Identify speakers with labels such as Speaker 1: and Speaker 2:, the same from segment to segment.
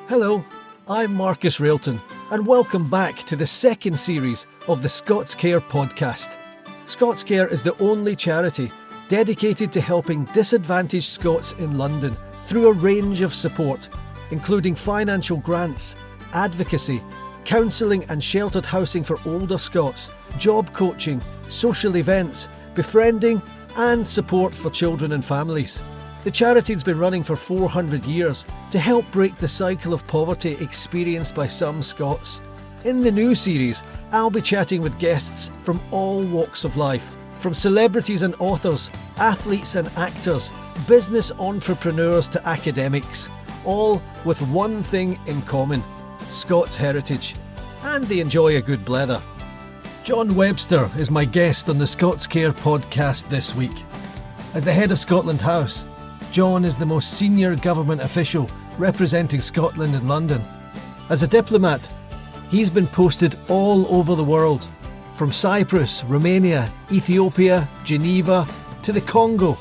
Speaker 1: Hello, I'm Marcus Railton, and welcome back to the second series of the ScotsCare podcast. ScotsCare is the only charity dedicated to helping disadvantaged Scots in London through a range of support, including financial grants, advocacy, counselling and sheltered housing for older Scots, job coaching, social events, befriending, and support for children and families. The charity's been running for 400 years to help break the cycle of poverty experienced by some Scots. In the new series, I'll be chatting with guests from all walks of life, from celebrities and authors, athletes and actors, business entrepreneurs to academics, all with one thing in common: Scots heritage. And they enjoy a good blether. John Webster is my guest on the ScotsCare podcast this week. As the head of Scotland House, John is the most senior government official representing Scotland in London. As a diplomat, he's been posted all over the world, from Cyprus, Romania, Ethiopia, Geneva, to the Congo,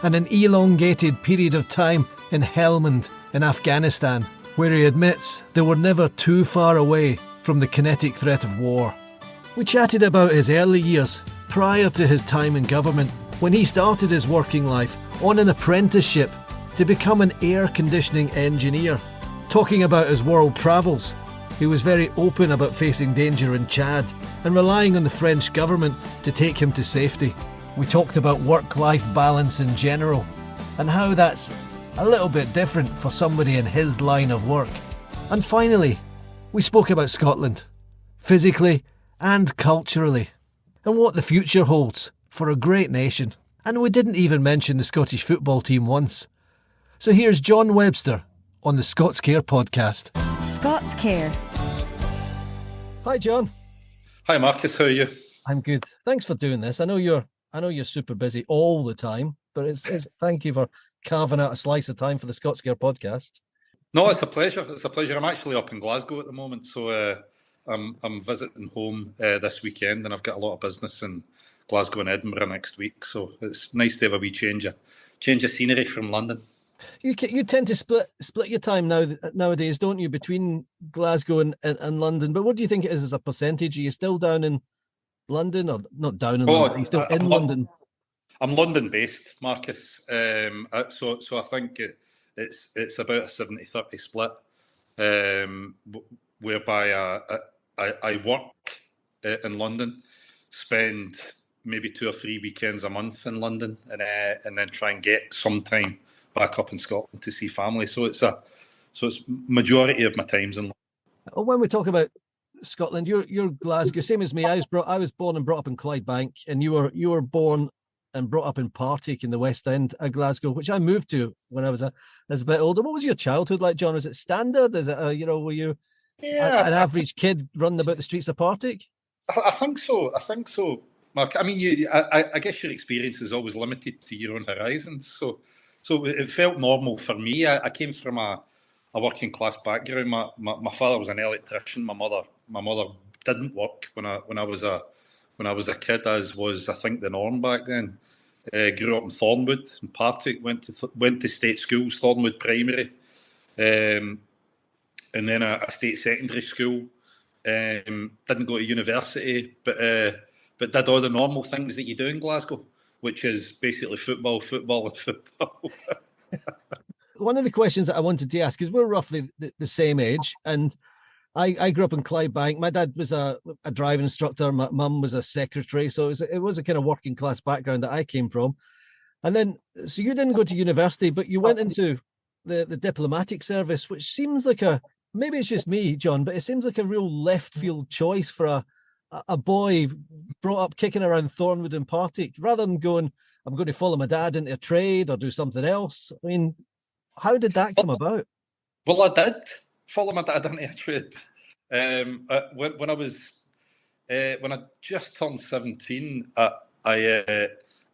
Speaker 1: and an elongated period of time in Helmand in Afghanistan, where he admits they were never too far away from the kinetic threat of war. We chatted about his early years, prior to his time in government, when he started his working life on an apprenticeship to become an air conditioning engineer. Talking about his world travels, he was very open about facing danger in Chad and relying on the French government to take him to safety. We talked about work-life balance in general and how that's a little bit different for somebody in his line of work. And finally, we spoke about Scotland, physically and culturally, and what the future holds for a great nation. And we didn't even mention the Scottish football team once. So here's John Webster on the ScotsCare podcast.
Speaker 2: ScotsCare.
Speaker 1: Hi, John.
Speaker 3: Hi, Marcus. How are you?
Speaker 1: I'm good. Thanks for doing this. I know you're super busy all the time, but it's thank you for carving out a slice of time for the ScotsCare podcast.
Speaker 3: No, it's a pleasure. It's a pleasure. I'm actually up in Glasgow at the moment, so I'm visiting home this weekend, and I've got a lot of business in Glasgow and Edinburgh next week. So it's nice to have a wee change of scenery from London.
Speaker 1: You tend to split your time nowadays, don't you, between Glasgow and London? But what do you think it is as a percentage? Are you still down in London, or not down in London? Are you still in London? I'm
Speaker 3: London-based, Marcus. So I think it's about a 70-30 split, whereby I work in London, spend maybe 2 or 3 weekends a month in London, and then try and get some time back up in Scotland to see family. So it's majority of my time's in London.
Speaker 1: When we talk about Scotland, you're Glasgow, same as me. I was born and brought up in Clydebank, and you were born and brought up in Partick in the West End of Glasgow, which I moved to when I was a bit older. What was your childhood like, John? Was it standard? Is it were you an average kid running about the streets of Partick?
Speaker 3: I think so, Mark. I mean, I guess your experience is always limited to your own horizons. So it felt normal for me. I came from a working class background. My father was an electrician. My mother didn't work when I was a kid, as was, I think, the norm back then. Grew up in Thornwood in Partick. Went to state schools, Thornwood Primary, and then a state secondary school. Didn't go to university, but did all the normal things that you do in Glasgow, which is basically football, and football.
Speaker 1: One of the questions that I wanted to ask is, we're roughly the same age, and I grew up in Clydebank. My dad was a driving instructor. My mum was a secretary, so it was a kind of working class background that I came from. And then, so you didn't go to university, but you went into the diplomatic service, which seems like maybe it's just me, John, but it seems like a real left field choice for a boy brought up kicking around Thornwood and Partick, rather than going, I'm going to follow my dad into a trade or do something else. I mean, how did that come about?
Speaker 3: Well, I did follow my dad into a trade. When I just turned 17, I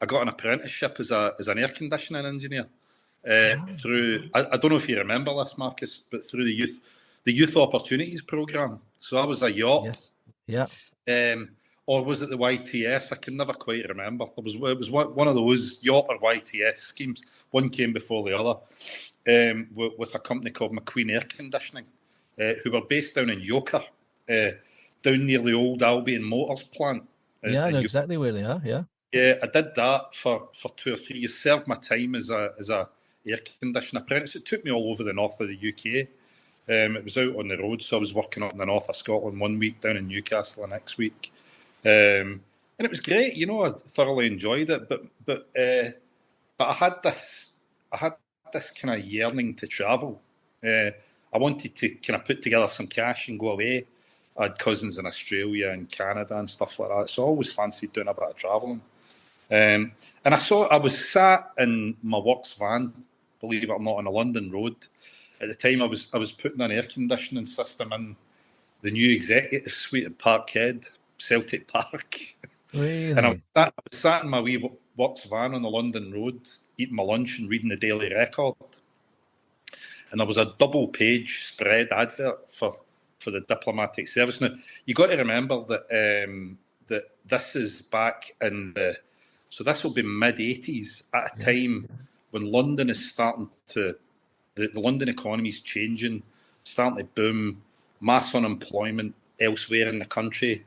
Speaker 3: got an apprenticeship as an air conditioning engineer through. I don't know if you remember this, Marcus, but through the youth opportunities program. So I was a yacht.
Speaker 1: Yes. Yeah.
Speaker 3: or was it the YTS? I can never quite remember. It was one of those yacht or YTS schemes. One came before the other, with a company called McQueen Air Conditioning, who were based down in Yoker, down near the old Albion Motors plant.
Speaker 1: Yeah, I know exactly where they are. Yeah.
Speaker 3: Yeah, I did that for 2 or 3 years. Served my time as a air conditioner apprentice. It took me all over the north of the UK. It was out on the road, so I was working up in the north of Scotland one week, down in Newcastle the next week, and it was great. You know, I thoroughly enjoyed it. But I had this kind of yearning to travel. I wanted to kind of put together some cash and go away. I had cousins in Australia and Canada and stuff like that, so I always fancied doing a bit of travelling. And I was sat in my works van, believe it or not, on a London road. At the time, I was putting an air conditioning system in the new executive suite at Parkhead, Celtic Park.
Speaker 1: Really?
Speaker 3: And I was sat in my wee works van on the London road, eating my lunch and reading the Daily Record. And there was a double-page spread advert for the diplomatic service. Now, you got to remember that this is back in so this will be mid-80s, at a time when London is starting to, the London economy is changing, starting to boom, mass unemployment elsewhere in the country.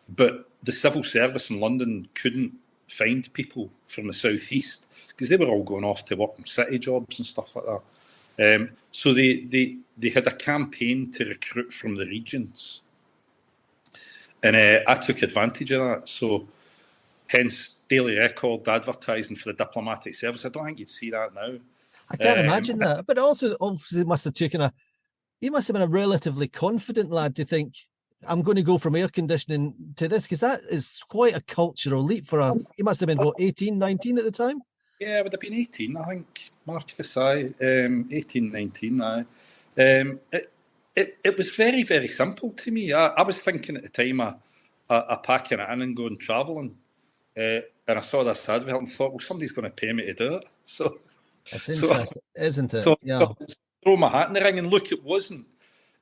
Speaker 3: But the civil service in London couldn't find people from the southeast because they were all going off to work in city jobs and stuff like that. So they had a campaign to recruit from the regions. And I took advantage of that. So hence Daily Record advertising for the diplomatic service. I don't think you'd see that now.
Speaker 1: I can't imagine that. But also, obviously, you must have been a relatively confident lad to think, I'm going to go from air conditioning to this, because that is quite a cultural leap for you must have been, 18, 19 at the time?
Speaker 3: Yeah, I would have been 18, I think, Marcus. 18, 19. It was very, very simple to me. I was thinking at the time of packing it in and going travelling. And I saw this advert and thought, well, somebody's going to pay me to do it. So
Speaker 1: that's interesting, isn't it?
Speaker 3: So,
Speaker 1: yeah.
Speaker 3: So throw my hat in the ring, and look, it was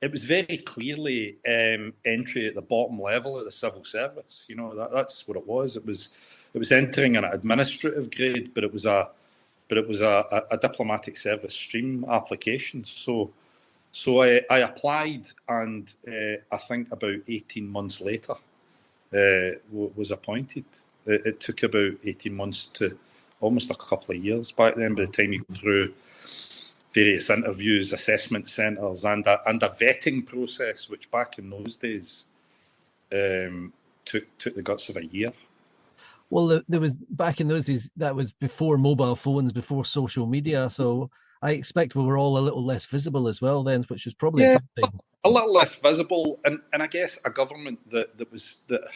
Speaker 3: very clearly entry at the bottom level of the civil service. You know, that's what it was. It was entering an administrative grade, but it was a diplomatic service stream application. So I applied, and I think about 18 months later was appointed. It took about 18 months to almost a couple of years back then, by the time you go through various interviews, assessment centres, and a vetting process, which back in those days took the guts of a year.
Speaker 1: Well, there was, back in those days, that was before mobile phones, before social media, so I expect we were all a little less visible as well then, which was probably a good thing.
Speaker 3: A little less visible, and I guess a government that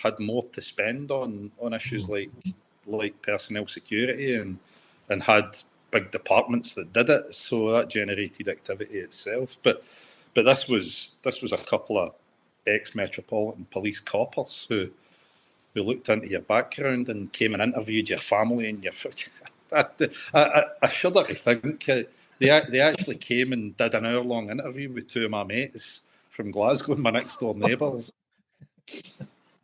Speaker 3: had more to spend on issues like personnel security and had big departments that did it, so that generated activity itself. But this was a couple of ex-Metropolitan Police coppers who looked into your background and came and interviewed your family and your. I shudder to think they actually came and did an hour-long interview with two of my mates from Glasgow, my next-door neighbours.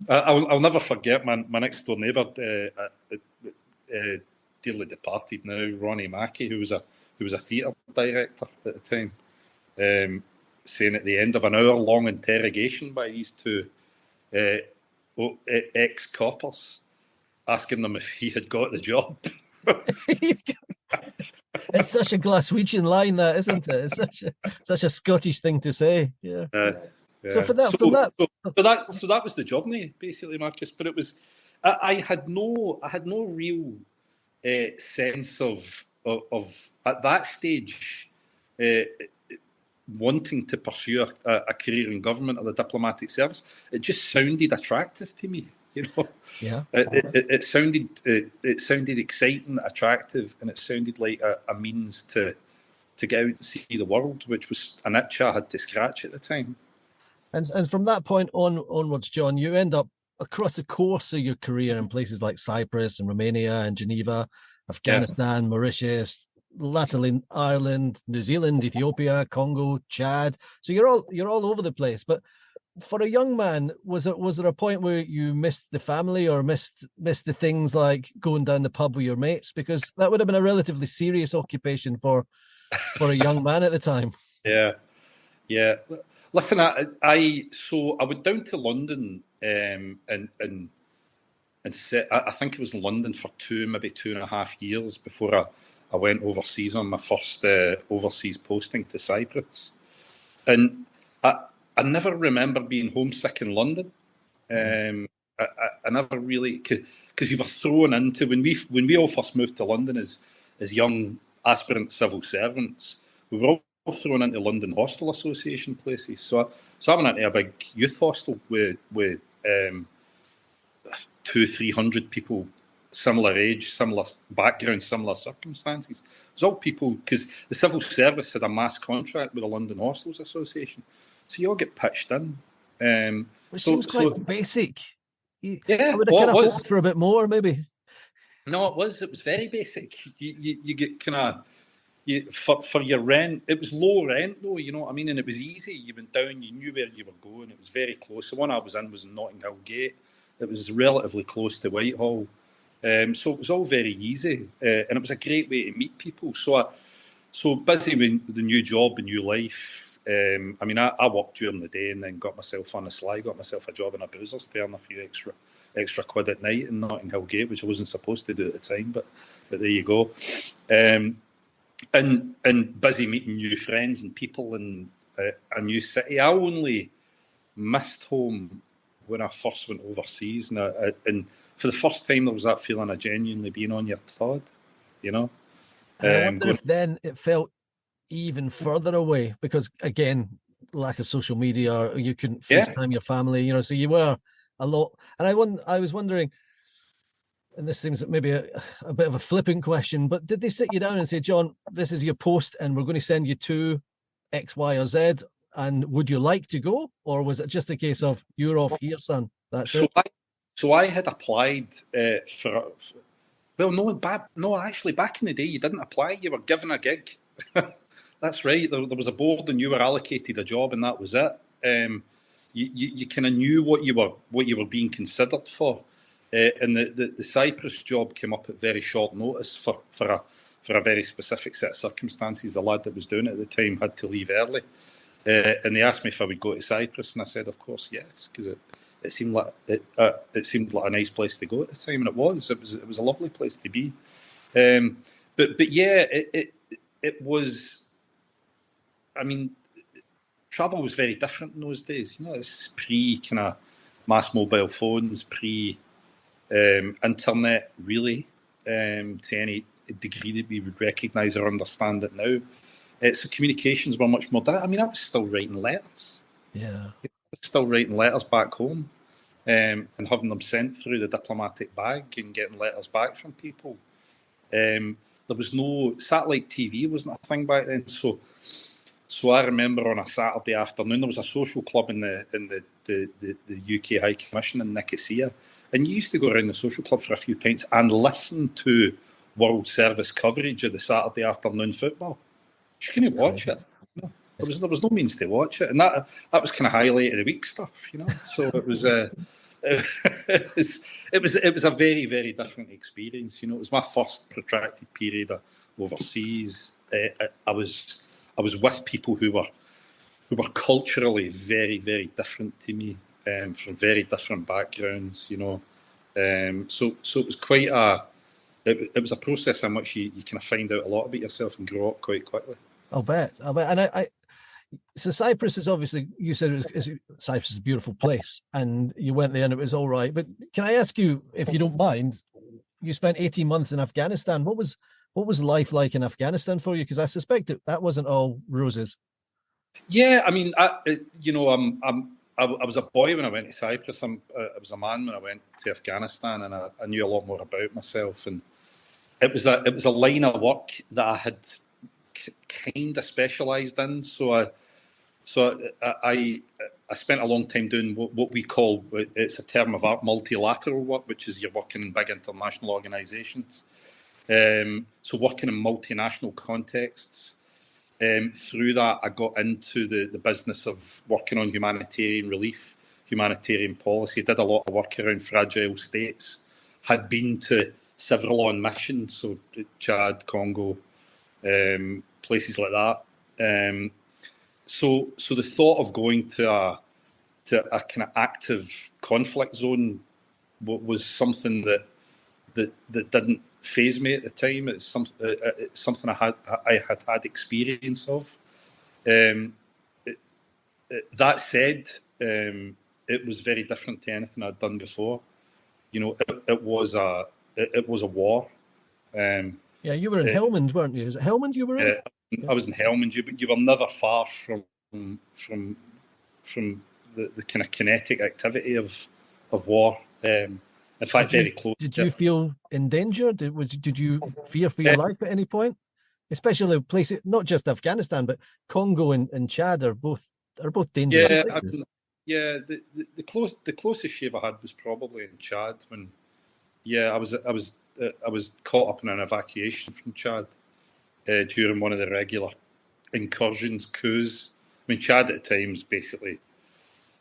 Speaker 3: I'll never forget my next-door neighbour, dearly departed now, Ronnie Mackey, who was a theatre director at the time, saying at the end of an hour-long interrogation by these two ex-coppers, asking them if he had got the job.
Speaker 1: It's such a Glaswegian line, that, isn't it? It's such a Scottish thing to say. Yeah. So for that,
Speaker 3: so that was the journey, basically, Marcus. But it was, I had no real sense of at that stage wanting to pursue a career in government or the diplomatic service. It just sounded attractive to me. You know,
Speaker 1: yeah.
Speaker 3: It sounded exciting, attractive, and it sounded like a means to get out and see the world, which was an itch I had to scratch at the time.
Speaker 1: And from that point onwards, John, you end up across the course of your career in places like Cyprus and Romania and Geneva, Afghanistan, Mauritius, latterly Ireland, New Zealand, Ethiopia, Congo, Chad. So you're all over the place. But for a young man, was there a point where you missed the family or missed the things like going down the pub with your mates? Because that would have been a relatively serious occupation for a young man at the time.
Speaker 3: Yeah, yeah. Listen, I went down to London, and I think it was in London for maybe 2.5 years before I went overseas on my first overseas posting to Cyprus. And I never remember being homesick in London. I never really, because you were thrown into, when we all first moved to London as young aspirant civil servants, we were all thrown into London Hostel Association places. So I went into a big youth hostel with 200-300 people, similar age, similar background, similar circumstances. It was all people, because the civil service had a mass contract with the London Hostels Association, so you all get pitched in.
Speaker 1: Which seems quite basic.
Speaker 3: Yeah,
Speaker 1: I would have kind of hoped for a bit more, maybe.
Speaker 3: No, it was very basic. You get kind of, for your rent, it was low rent though, you know what I mean? And it was easy. You went down, you knew where you were going. It was very close. The one I was in was in Notting Hill Gate. It was relatively close to Whitehall. So it was all very easy. And it was a great way to meet people. So busy with the new job, the new life. I mean, I worked during the day and then got myself on the sly, got myself a job in a boozers to earn a few extra quid at night in Notting Hill Gate, which I wasn't supposed to do at the time, but there you go. And busy meeting new friends and people in a new city. I only missed home when I first went overseas, and for the first time there was that feeling of genuinely being on your Todd, you know.
Speaker 1: And I wonder if then it felt even further away because, again, lack of social media, or you couldn't FaceTime your family, you know, so you were a lot. And I was wondering, and this seems maybe a bit of a flippant question, but did they sit you down and say, John, this is your post and we're going to send you to X, Y, or Z, and would you like to go? Or was it just a case of, you're off here, son, that's it?
Speaker 3: So I had applied for well, no, actually, back in the day, you didn't apply. You were given a gig. That's right. There was a board, and you were allocated a job, and that was it. You kind of knew what you were being considered for, and the Cyprus job came up at very short notice for a very specific set of circumstances. The lad that was doing it at the time had to leave early, and they asked me if I would go to Cyprus, and I said, of course, yes, because it seemed like a nice place to go at the time, and it was. It was a lovely place to be. But yeah, it was. I mean, travel was very different in those days. You know, it's pre kind of mass mobile phones, pre internet, really, to any degree that we would recognise or understand it now. So communications were much more. I mean, I was still writing letters.
Speaker 1: Yeah.
Speaker 3: Still writing letters back home, and having them sent through the diplomatic bag and getting letters back from people. There was no satellite TV, wasn't a thing back then. So I remember on a Saturday afternoon there was a social club in the UK High Commission in Nicosia, and you used to go around the social club for a few pints and listen to World Service coverage of the Saturday afternoon football. You couldn't watch it. There was no means to watch it, and that was kind of highlight of the week stuff, you know. So it was it was a very, very different experience. You know, it was my first protracted period overseas. I was with people who were culturally very, very different to me, from very different backgrounds. You know, so it was quite it was a process in which you kind of find out a lot about yourself and grow up quite quickly.
Speaker 1: I'll bet. And so Cyprus is obviously, you said Cyprus is a beautiful place, and you went there and it was all right. But can I ask you, if you don't mind, you spent 18 months in Afghanistan. What was life like in Afghanistan for you? Because I suspect that wasn't all roses.
Speaker 3: Yeah, I mean, I was a boy when I went to Cyprus. I was a man when I went to Afghanistan, and I knew a lot more about myself. And it was a line of work that I had kind of specialised in. So I spent a long time doing what we call, it's a term of art, multilateral work, which is you're working in big international organisations. So working in multinational contexts. Through that, I got into the business of working on humanitarian relief, humanitarian policy. Did a lot of work around fragile states. Had been to several on missions, so Chad, Congo, places like that. So the thought of going to a kind of active conflict zone was something that didn't faze me at the time. It's something I had experience of. That said, it was very different to anything I'd done before. It was a war.
Speaker 1: Yeah, you were in Helmand, weren't you? Is it Helmand you were in?
Speaker 3: I was in Helmand. You were never far from the kind of kinetic activity of war. In fact, very close.
Speaker 1: Did you feel in danger? Did you fear for your life at any point? Especially places, not just Afghanistan, but Congo and Chad are both dangerous places.
Speaker 3: The closest shave I had was probably in Chad when, I was caught up in an evacuation from Chad during one of the regular incursions, coups. I mean, Chad at the time was basically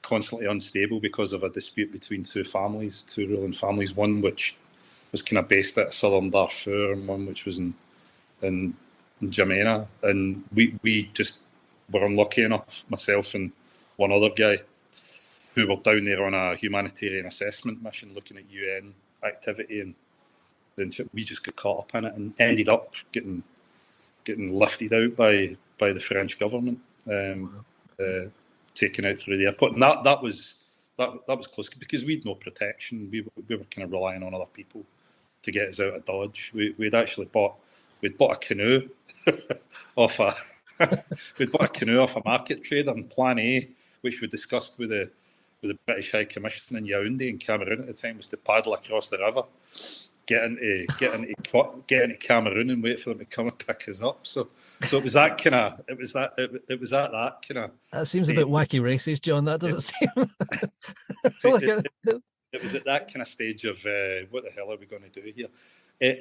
Speaker 3: constantly unstable because of a dispute between two ruling families, one which was kind of based at southern Darfur and one which was in Jamena. And we just were unlucky enough, myself and one other guy, who were down there on a humanitarian assessment mission looking at UN activity, and then we just got caught up in it and ended up getting lifted out by the French government, taken out through the airport. And that was close because we'd no protection. We were kind of relying on other people to get us out of Dodge. We'd bought a canoe off a market trader in Plan A, which we discussed with the British High Commission in Yaoundé in Cameroon at the time, was to paddle across the river, get into Cameroon and wait for them to come and pick us up. So it was that kind of
Speaker 1: That seems stage. A bit wacky races, John. That doesn't seem.
Speaker 3: It was at that kind of stage of what the hell are we going to do here?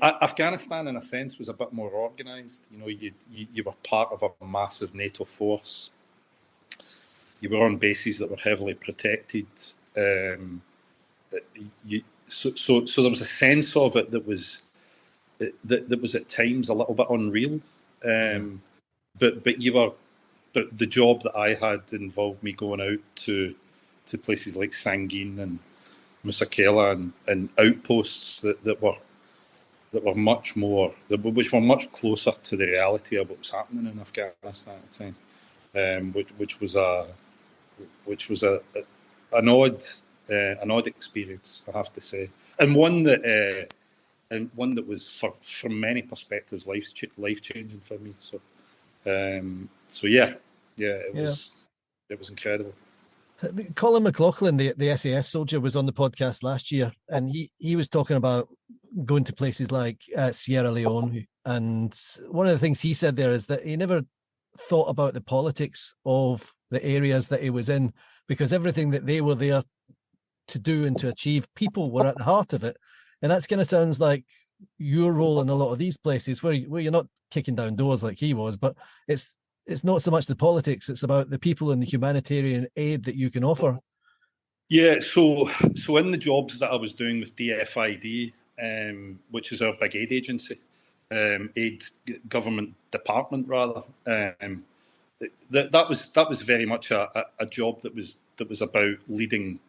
Speaker 3: Afghanistan, in a sense, was a bit more organised. You were part of a massive NATO force. You were on bases that were heavily protected. So there was a sense of it that was at times a little bit unreal. But the job that I had involved me going out to places like Sangin and Musakela and outposts that were much more, which were much closer to the reality of what was happening in Afghanistan at the time, which was an odd experience, I have to say, and one that was from many perspectives life changing for me. It was incredible.
Speaker 1: Colin McLaughlin, the SAS soldier, was on the podcast last year, and he was talking about going to places like Sierra Leone. And one of the things he said there is that he never thought about the politics of the areas that he was in, because everything that they were there to do and to achieve, people were at the heart of it. And that's kind of sounds like your role in a lot of these places where you're not kicking down doors like he was, but it's not so much the politics, it's about the people and the humanitarian aid that you can offer.
Speaker 3: Yeah, so in the jobs that I was doing with DFID, which is our big aid agency, aid government department rather, that was very much a job that was about leading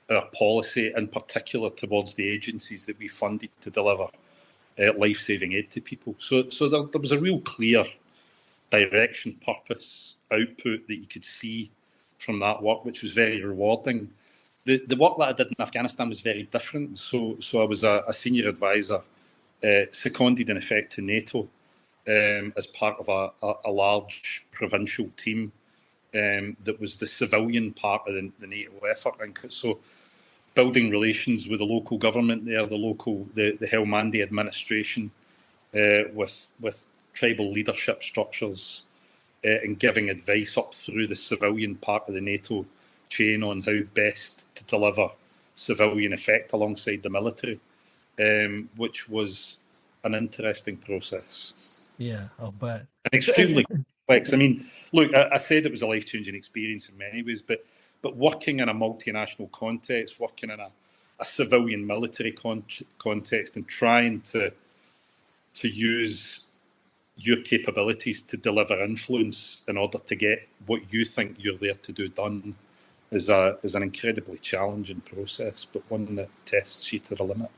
Speaker 3: our policy, in particular towards the agencies that we funded to deliver life-saving aid to people. So there was a real clear direction, purpose, output that you could see from that work, which was very rewarding. The work that I did in Afghanistan was very different. So I was a senior advisor, seconded in effect to NATO as part of a large provincial team that was the civilian part of the NATO effort. And so building relations with the local government there, the Helmandi administration, with tribal leadership structures, and giving advice up through the civilian part of the NATO chain on how best to deliver civilian effect alongside the military, which was an interesting process.
Speaker 1: Yeah, I'll bet.
Speaker 3: And extremely complex. I mean, look, I said it was a life-changing experience in many ways, but working in a multinational context, working in a civilian military context, and trying to use your capabilities to deliver influence in order to get what you think you're there to do done is an incredibly challenging process, but one that tests you to the limit.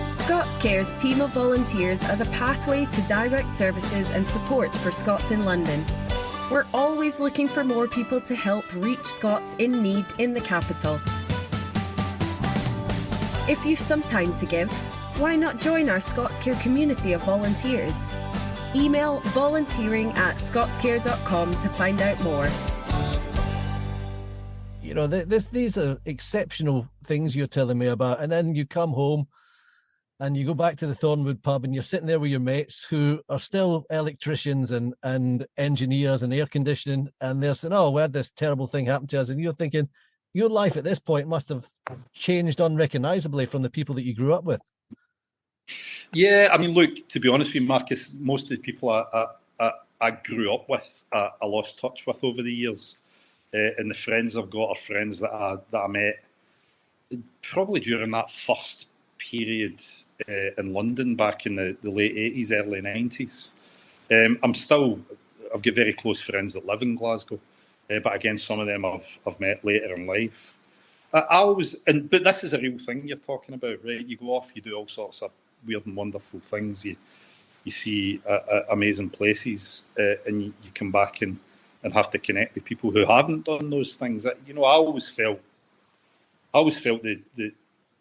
Speaker 2: ScotsCare's team of volunteers are the pathway to direct services and support for Scots in London. We're always looking for more people to help reach Scots in need in the capital. If you've some time to give, why not join our ScotsCare community of volunteers? Email volunteering@scotscare.com to find out more.
Speaker 1: You know, these are exceptional things you're telling me about, and then you come home and you go back to the Thornwood pub and you're sitting there with your mates who are still electricians and engineers and air conditioning, and they're saying, oh, we had this terrible thing happen to us. And you're thinking, your life at this point must have changed unrecognisably from the people that you grew up with.
Speaker 3: Yeah, I mean, look, to be honest with you, Marcus, most of the people I grew up with, I lost touch with over the years. And the friends I've got are friends that I met probably during that first period in London back in the late 80s, early 90s. I've got very close friends that live in Glasgow, but again, some of them I've met later in life. But this is a real thing you're talking about, right? You go off, you do all sorts of weird and wonderful things. You see amazing places, and you come back and have to connect with people who haven't done those things. You know, I always felt the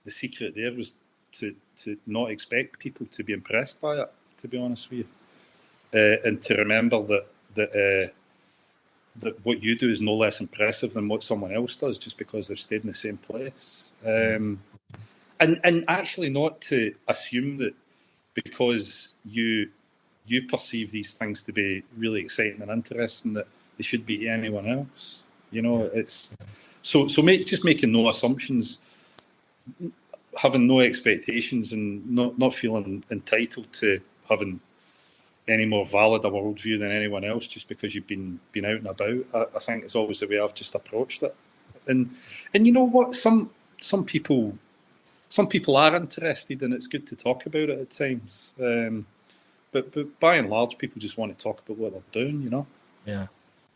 Speaker 3: secret there was to not expect people to be impressed by it, to be honest with you, and to remember that what you do is no less impressive than what someone else does just because they've stayed in the same place. And actually not to assume that because you perceive these things to be really exciting and interesting that they should be to anyone else. You know, it's just making no assumptions, having no expectations, and not feeling entitled to having any more valid a worldview than anyone else just because you've been out and about. I think it's always the way I've just approached it. And you know what? Some people are interested, and it's good to talk about it at times. But by and large, people just want to talk about what they're doing, you know?
Speaker 1: Yeah.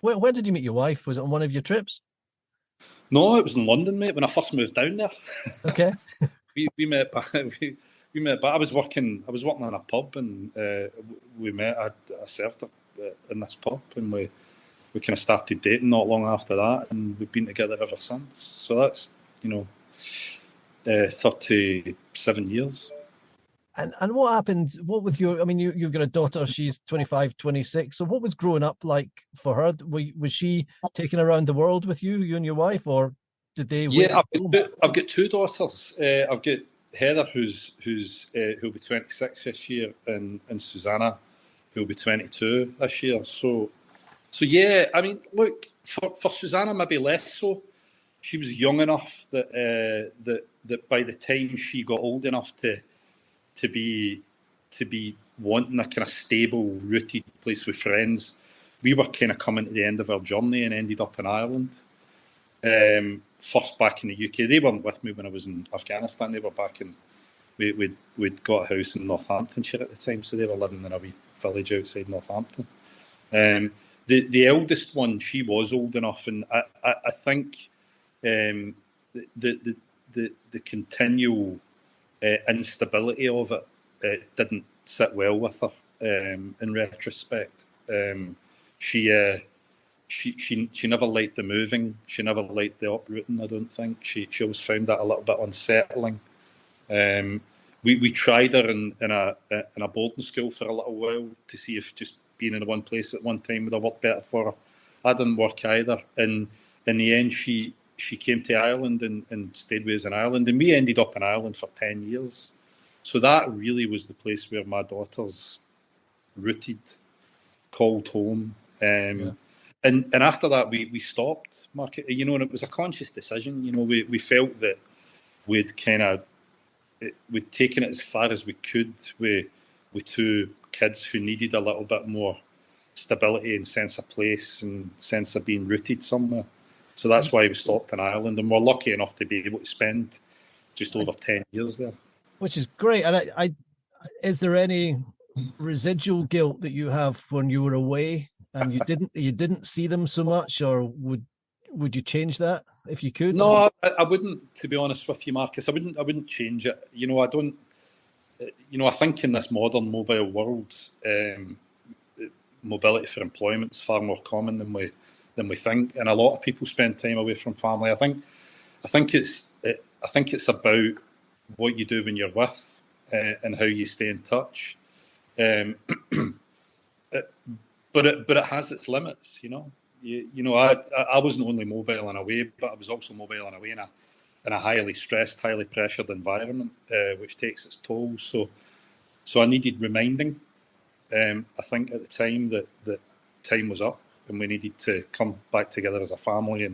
Speaker 1: Where did you meet your wife? Was it on one of your trips?
Speaker 3: No, it was in London, mate, when I first moved down there. Okay. we met back. We met, but I was working in a pub, and we met. I served her in this pub, and we kind of started dating not long after that, and we've been together ever since. So that's 37 years.
Speaker 1: And what happened? What with your? I mean, you've got a daughter. She's 25, 26. So what was growing up like for her? Was she taken around the world with you and your wife, or did they?
Speaker 3: Yeah, I've got two daughters. I've got Heather, who'll be 26 this year, and Susanna, who'll be 22 this year. So yeah, I mean, look, for Susanna, maybe less so. She was young enough that by the time she got old enough to be wanting a kind of stable, rooted place with friends, we were kind of coming to the end of our journey and ended up in Ireland. First back in the UK. They weren't with me when I was in Afghanistan. They were back in. We'd got a house in Northamptonshire at the time, so they were living in a wee village outside Northampton. The eldest one, she was old enough, and I think the continual instability of it didn't sit well with her. In retrospect, she never liked the moving. She never liked the uprooting. I don't think she always found that a little bit unsettling. We tried her in a boarding school for a little while to see if just being in one place at one time would have worked better for her. That didn't work either. And in the end, she came to Ireland and stayed with us in Ireland, and we ended up in Ireland for 10 years. So that really was the place where my daughters rooted, called home. And after that, we stopped, Mark. You know, and it was a conscious decision. You know, we felt that we'd taken it as far as we could with two kids who needed a little bit more stability and sense of place and sense of being rooted somewhere. So that's why we stopped in Ireland, and we're lucky enough to be able to spend just over 10 years there.
Speaker 1: Which is great. And is there any residual guilt that you have when you were away and you didn't see them so much, or would you change that if you could?
Speaker 3: No, I wouldn't, to be honest with you, Marcus. I wouldn't change it. I don't. I think in this modern mobile world, mobility for employment is far more common than we think, and a lot of people spend time away from family. I think it's about what you do when you're with, and how you stay in touch. But it has its limits, I wasn't only mobile and away, but I was also mobile and away in a highly stressed, highly pressured environment, which takes its toll. So I needed reminding. I think at the time that time was up, and we needed to come back together as a family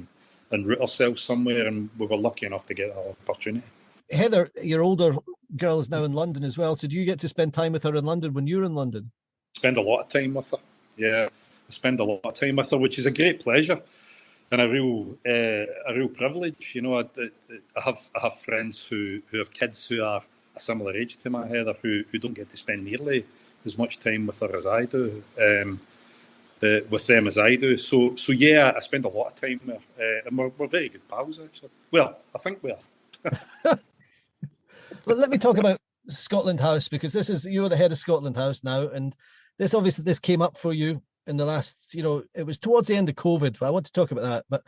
Speaker 3: and root ourselves somewhere, and we were lucky enough to get that opportunity.
Speaker 1: Heather, your older girl is now in London as well. So do you get to spend time with her in London when you're in London?
Speaker 3: Spend a lot of time with her. Yeah, I spend a lot of time with her, which is a great pleasure and a real privilege. I have friends who have kids who are a similar age to my Heather, who don't get to spend nearly as much time with her as I do, with them as I do. So yeah, I spend a lot of time with her, and we're very good pals, actually. Well, I think we are.
Speaker 1: Well, let me talk about Scotland House, because you're the head of Scotland House now, and this came up for you in the last, it was towards the end of COVID. I want to talk about that, but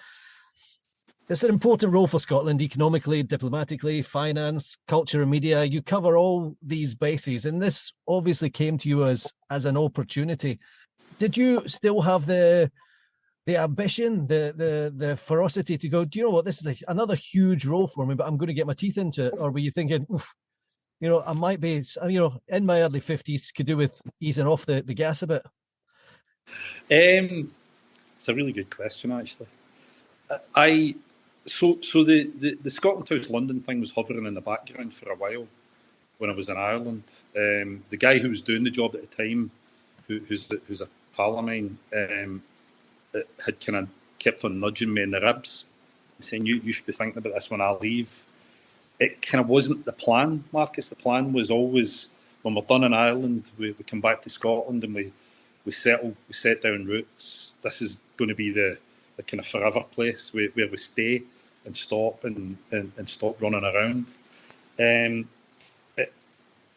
Speaker 1: it's an important role for Scotland economically, diplomatically, finance, culture and media. You cover all these bases, and this obviously came to you as an opportunity. Did you still have the ambition, the ferocity to go, do you know what, this is another huge role for me, but I'm going to get my teeth into it? Or were you thinking, I might be, in my early 50s, could do with easing off the gas a bit?
Speaker 3: It's a really good question, actually. So the Scotland House London thing was hovering in the background for a while when I was in Ireland. The guy who was doing the job at the time, who's a pal of mine, had kind of kept on nudging me in the ribs, saying, you should be thinking about this when I leave. It kind of wasn't the plan, Marcus. The plan was always, when we're done in Ireland, we come back to Scotland and we set down roots. This is going to be the kind of forever place where we stay and stop and stop running around.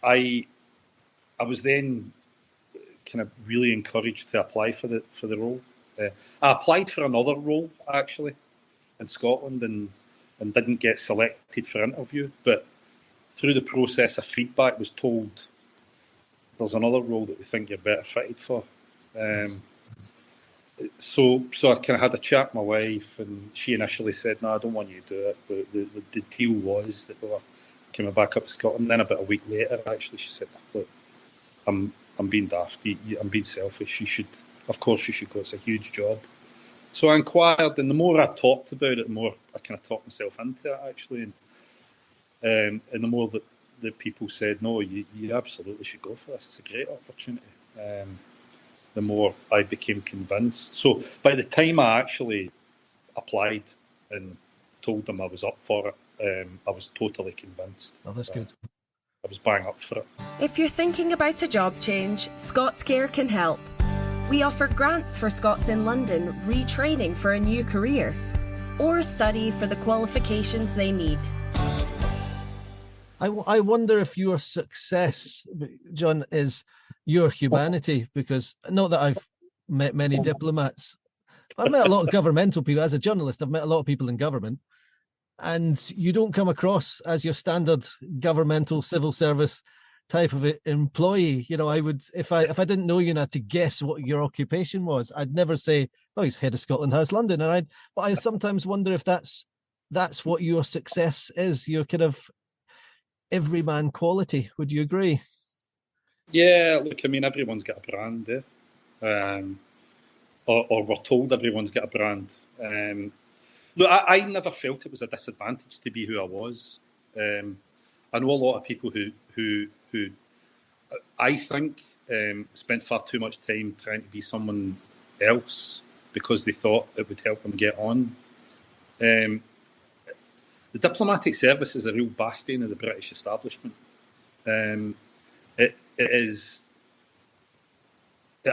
Speaker 3: I was then kind of really encouraged to apply for the role. I applied for another role, actually, in Scotland and didn't get selected for interview, but through the process of feedback was told there's another role that we think you're better fitted for. So I kind of had a chat with my wife, and she initially said, no, I don't want you to do it, but the deal was that we were coming back up to Scotland. Then about a week later, actually, she said, look, I'm being daft, I'm being selfish, of course you should go, it's a huge job. So I inquired, and the more I talked about it, the more I kind of talked myself into it, actually. And the more that people said, no, you absolutely should go for this. It's a great opportunity. The more I became convinced. So by the time I actually applied and told them I was up for it, I was totally convinced.
Speaker 1: Oh, that's good.
Speaker 3: I was bang up for it.
Speaker 2: If you're thinking about a job change, ScotsCare can help. We offer grants for Scots in London retraining for a new career or study for the qualifications they need.
Speaker 1: I wonder if your success, John, is your humanity, because not that I've met many diplomats. I've met a lot of governmental people. As a journalist, I've met a lot of people in government, and you don't come across as your standard governmental civil service type of employee. I would, if I didn't know you, and I had to guess what your occupation was, I'd never say, oh, he's head of Scotland House London. But I sometimes wonder if that's what your success is, your kind of everyman quality. Would you agree?
Speaker 3: Yeah, look, I mean, everyone's got a brand, or we're told everyone's got a brand. Look, I never felt it was a disadvantage to be who I was. I know a lot of people who I think, spent far too much time trying to be someone else because they thought it would help them get on. The diplomatic service is a real bastion of the British establishment. It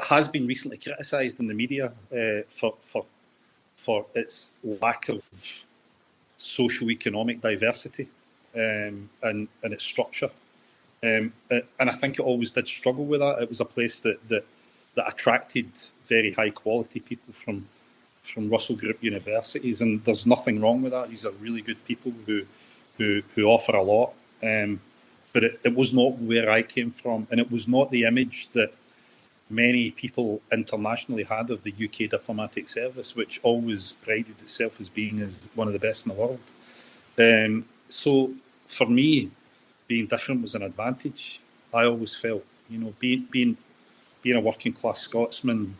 Speaker 3: has been recently criticised in the media for its lack of socio-economic diversity and its structure. And I think it always did struggle with that. It was a place that attracted very high quality people from Russell Group universities, and there's nothing wrong with that. These are really good people who offer a lot. But it was not where I came from, and it was not the image that many people internationally had of the UK diplomatic service, which always prided itself as being one of the best in the world. So for me, being different was an advantage. I always felt, being a working class Scotsman,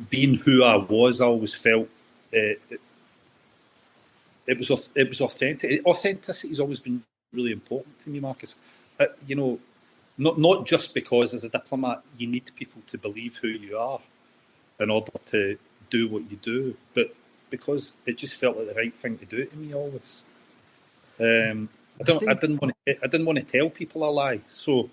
Speaker 3: being who I was, I always felt it was authentic. Authenticity has always been really important to me, Marcus. Not just because as a diplomat you need people to believe who you are in order to do what you do, but because it just felt like the right thing to do to me always. I didn't want to tell people a lie. So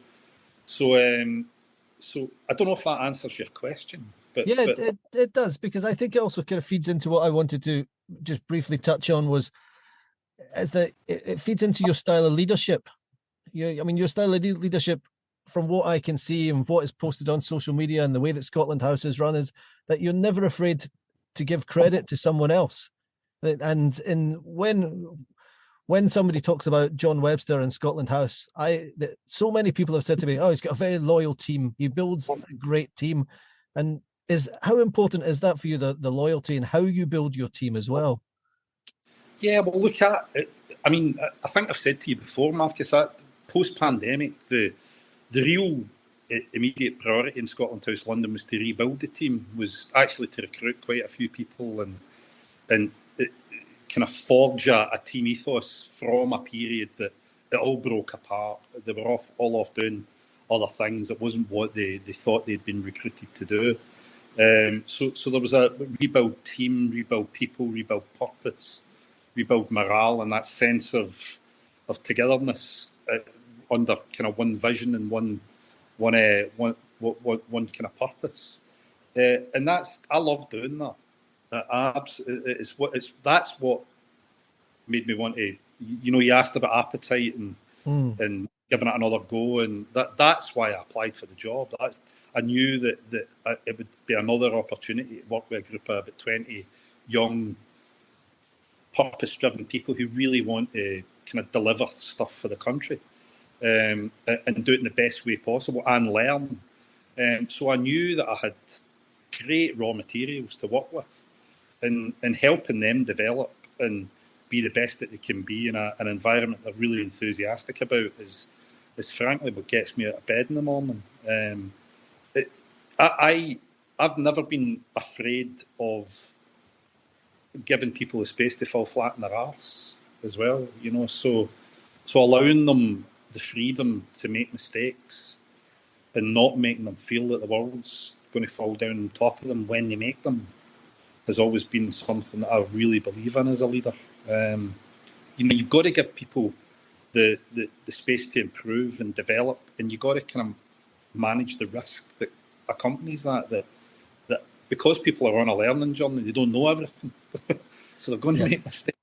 Speaker 3: I don't know if that answers your question. But
Speaker 1: it does, because I think it also kind of feeds into what I wanted to just briefly touch on is that it feeds into your style of leadership. Your style of leadership, from what I can see and what is posted on social media and the way that Scotland House is run, is that you're never afraid to give credit to someone else. And when somebody talks about John Webster and Scotland House, so many people have said to me, "Oh, he's got a very loyal team. He builds a great team." And how important is that for you, the loyalty and how you build your team as well?
Speaker 3: Yeah, well, look at it. I mean, I think I've said to you before, Marcus, that post-pandemic, the real immediate priority in Scotland House London was to rebuild the team, was actually to recruit quite a few people and kind of forge a team ethos from a period that it all broke apart. They were all off doing other things. It wasn't what they thought they'd been recruited to do. So there was a rebuild team, rebuild people, rebuild purpose, rebuild morale, and that sense of togetherness under kind of one vision and one kind of purpose. And I love doing that. That's what made me want to. You asked about appetite and giving it another go, and that's why I applied for the job. I knew that it would be another opportunity to work with a group of about 20 young, purpose-driven people who really want to kind of deliver stuff for the country and do it in the best way possible and learn. So I knew that I had great raw materials to work with, and helping them develop and be the best that they can be in an environment they're really enthusiastic about is frankly what gets me out of bed in the morning. I've never been afraid of giving people the space to fall flat in their arse as well, so allowing them the freedom to make mistakes and not making them feel that the world's going to fall down on top of them when they make them has always been something that I really believe in as a leader. You've got to give people the space to improve and develop, and you've got to kind of manage the risk that accompanies that because people are on a learning journey, they don't know everything. So they're going to make mistakes.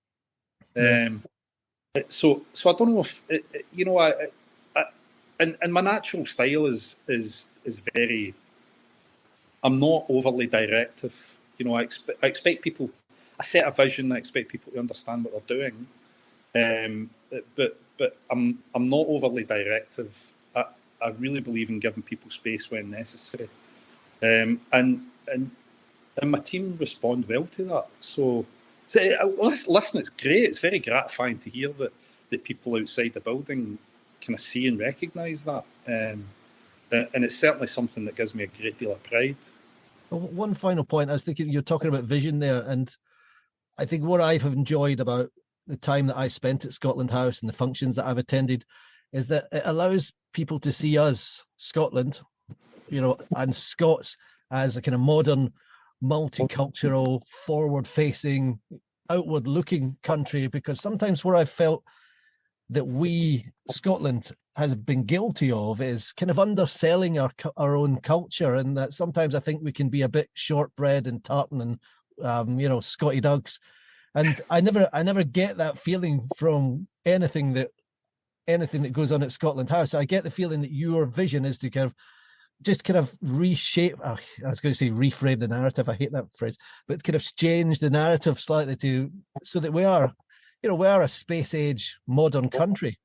Speaker 3: So I don't know if and my natural style is very. I'm not overly directive. I expect people. I set a vision. I expect people to understand what they're doing. But I'm not overly directive. I really believe in giving people space when necessary, and my team respond well to that. So listen, it's great. It's very gratifying to hear that people outside the building kind of see and recognise that, and it's certainly something that gives me a great deal of pride.
Speaker 1: Well, one final point, I was thinking you're talking about vision there, and I think what I've enjoyed about the time that I spent at Scotland House and the functions that I've attended is that it allows people to see us, Scotland, and Scots as a kind of modern, multicultural, forward-facing, outward-looking country. Because sometimes where I've felt that Scotland, has been guilty of is kind of underselling our own culture, and that sometimes I think we can be a bit shortbread and tartan and Scotty Dugs, and I never get that feeling from anything that goes on at Scotland House. I get the feeling that your vision is to kind of reshape. I was going to say reframe the narrative. I hate that phrase, but kind of change the narrative slightly so that we are a space age modern country.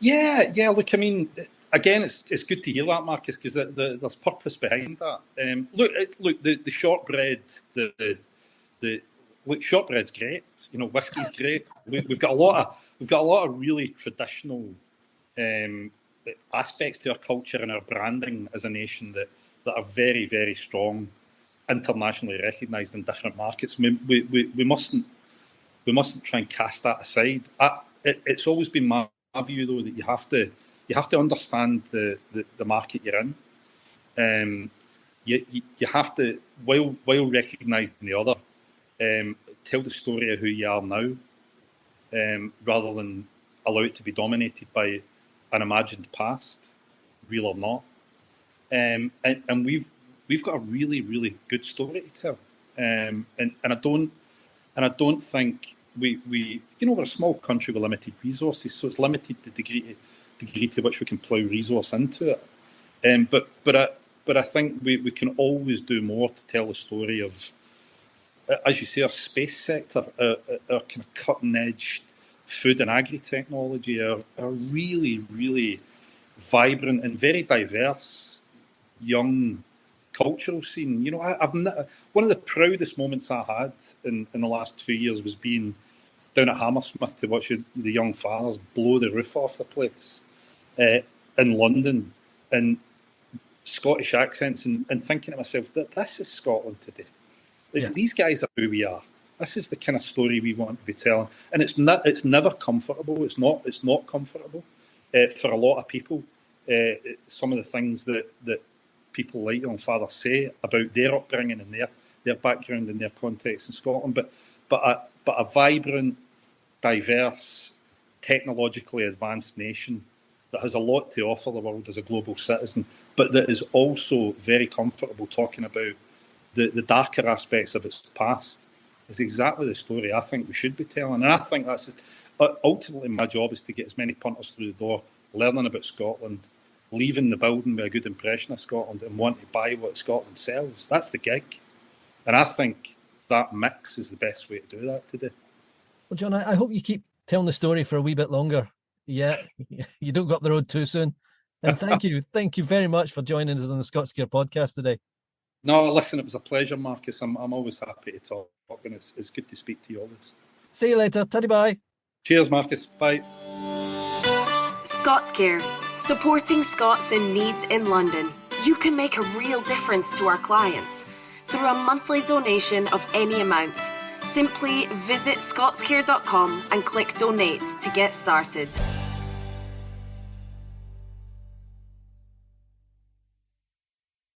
Speaker 3: Yeah. Look, I mean, again, it's good to hear that, Marcus, because there's purpose behind that. Look, the shortbread, shortbread's great. Whiskey's great. We've got a lot of really traditional aspects to our culture and our branding as a nation that are very, very strong, internationally recognised in different markets. We mustn't try and cast that aside. It's always been my view, though, that you have to understand the market you're in. You have to, while recognising the other, tell the story of who you are now, rather than allow it to be dominated by an imagined past, real or not. And we've got a really, really good story to tell. And I don't think we're a small country with limited resources, so it's limited the degree to which we can plough resource into it. But I think we can always do more to tell the story of, as you say, our space sector, our kind of cutting edge food and agri-technology, our really, really vibrant and very diverse young cultural scene. One of the proudest moments I had in the last 2 years was being down at Hammersmith to watch the young fathers blow the roof off the place in London, in Scottish accents, and thinking to myself that this is Scotland today. Yeah. These guys are who we are. This is the kind of story we want to be telling, and it's never comfortable. It's not comfortable for a lot of people. Some of the things that people like young fathers say about their upbringing and their background and their context in Scotland, but a vibrant, diverse, technologically advanced nation that has a lot to offer the world as a global citizen, but that is also very comfortable talking about the darker aspects of its past, is exactly the story I think we should be telling. And I think that's ultimately my job, is to get as many punters through the door, learning about Scotland, leaving the building with a good impression of Scotland, and want to buy what Scotland sells. That's the gig. And I think that mix is the best way to do that today.
Speaker 1: Well, John, I hope you keep telling the story for a wee bit longer. Yeah, you don't go up the road too soon. And thank you very much for joining us on the ScotsCare podcast today.
Speaker 3: No, listen, it was a pleasure, Marcus. I'm always happy to talk, and it's good to speak to you always.
Speaker 1: See you later. Taddy bye.
Speaker 3: Cheers, Marcus. Bye.
Speaker 2: ScotsCare, supporting Scots in need in London. You can make a real difference to our clients through a monthly donation of any amount. Simply visit scotscare.com and click donate to get started.